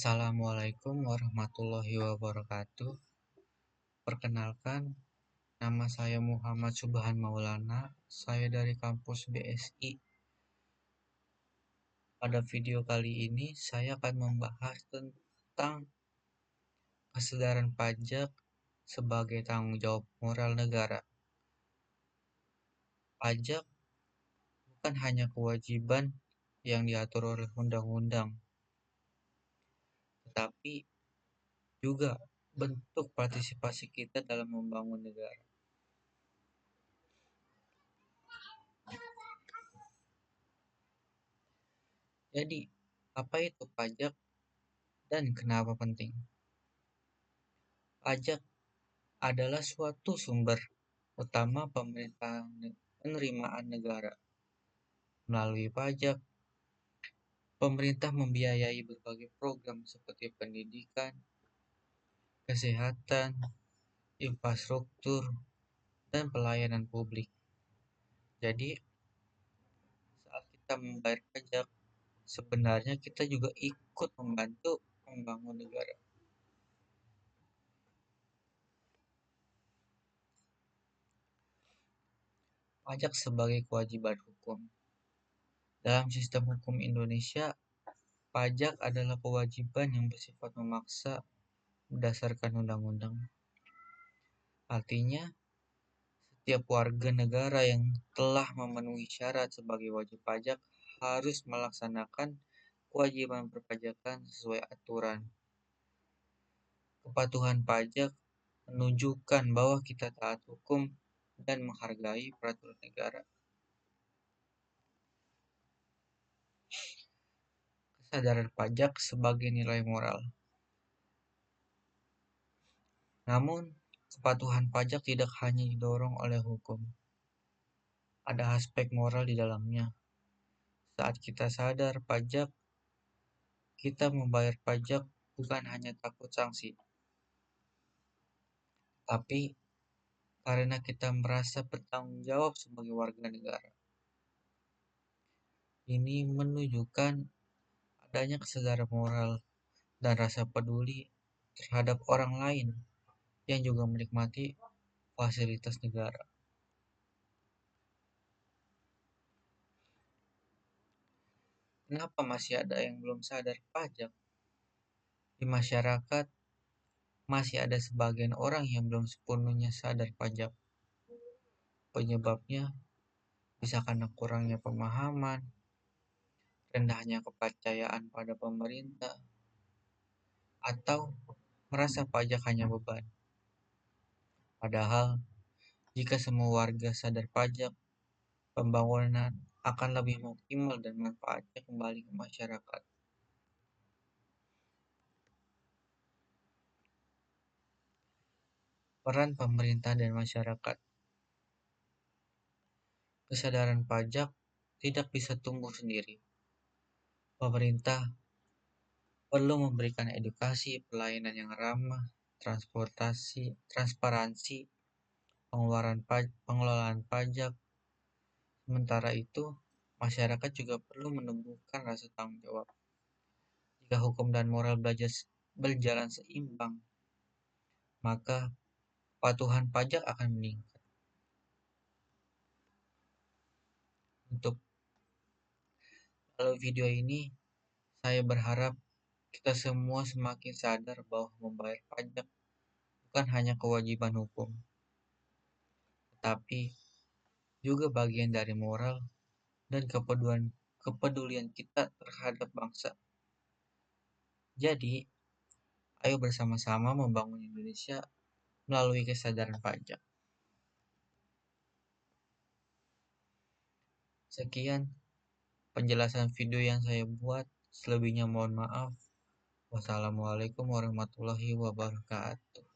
Assalamualaikum warahmatullahi wabarakatuh. Perkenalkan, nama saya Muhammad Subhan Maulana. Saya dari kampus BSI. Pada video kali ini, saya akan membahas tentang kesadaran pajak sebagai tanggung jawab moral negara. Pajak bukan hanya kewajiban yang diatur oleh undang-undang, tetapi juga bentuk partisipasi kita dalam membangun negara. Jadi, apa itu pajak dan kenapa penting? Pajak adalah suatu sumber utama penerimaan negara. Melalui pajak, pemerintah membiayai berbagai program seperti pendidikan, kesehatan, infrastruktur, dan pelayanan publik. Jadi, saat kita membayar pajak, sebenarnya kita juga ikut membantu membangun negara. Pajak sebagai kewajiban hukum. Dalam sistem hukum Indonesia, pajak adalah kewajiban yang bersifat memaksa berdasarkan undang-undang. Artinya, setiap warga negara yang telah memenuhi syarat sebagai wajib pajak harus melaksanakan kewajiban perpajakan sesuai aturan. Kepatuhan pajak menunjukkan bahwa kita taat hukum dan menghargai peraturan negara. Kesadaran pajak sebagai nilai moral. Namun, kepatuhan pajak tidak hanya didorong oleh hukum. Ada aspek moral di dalamnya. Saat kita sadar pajak, kita membayar pajak bukan hanya takut sanksi, tapi karena kita merasa bertanggung jawab sebagai warga negara. Ini menunjukkan adanya kesadaran moral dan rasa peduli terhadap orang lain yang juga menikmati fasilitas negara. Kenapa masih ada yang belum sadar pajak? Di masyarakat, masih ada sebagian orang yang belum sepenuhnya sadar pajak. Penyebabnya bisa karena kurangnya pemahaman, rendahnya kepercayaan pada pemerintah, atau merasa pajak hanya beban. Padahal, jika semua warga sadar pajak, pembangunan akan lebih maksimal dan manfaatnya kembali ke masyarakat. Peran pemerintah dan masyarakat. Kesadaran pajak tidak bisa tumbuh sendiri. Pemerintah perlu memberikan edukasi, pelayanan yang ramah, transparansi, pengelolaan pajak. Sementara itu, masyarakat juga perlu menumbuhkan rasa tanggung jawab. Jika hukum dan moral berjalan seimbang, maka kepatuhan pajak akan meningkat. Untuk video ini, saya berharap kita semua semakin sadar bahwa membayar pajak bukan hanya kewajiban hukum, tetapi juga bagian dari moral dan kepedulian kita terhadap bangsa. Jadi, ayo bersama-sama membangun Indonesia melalui kesadaran pajak. Sekian penjelasan video yang saya buat. Selebihnya mohon maaf. Wassalamualaikum warahmatullahi wabarakatuh.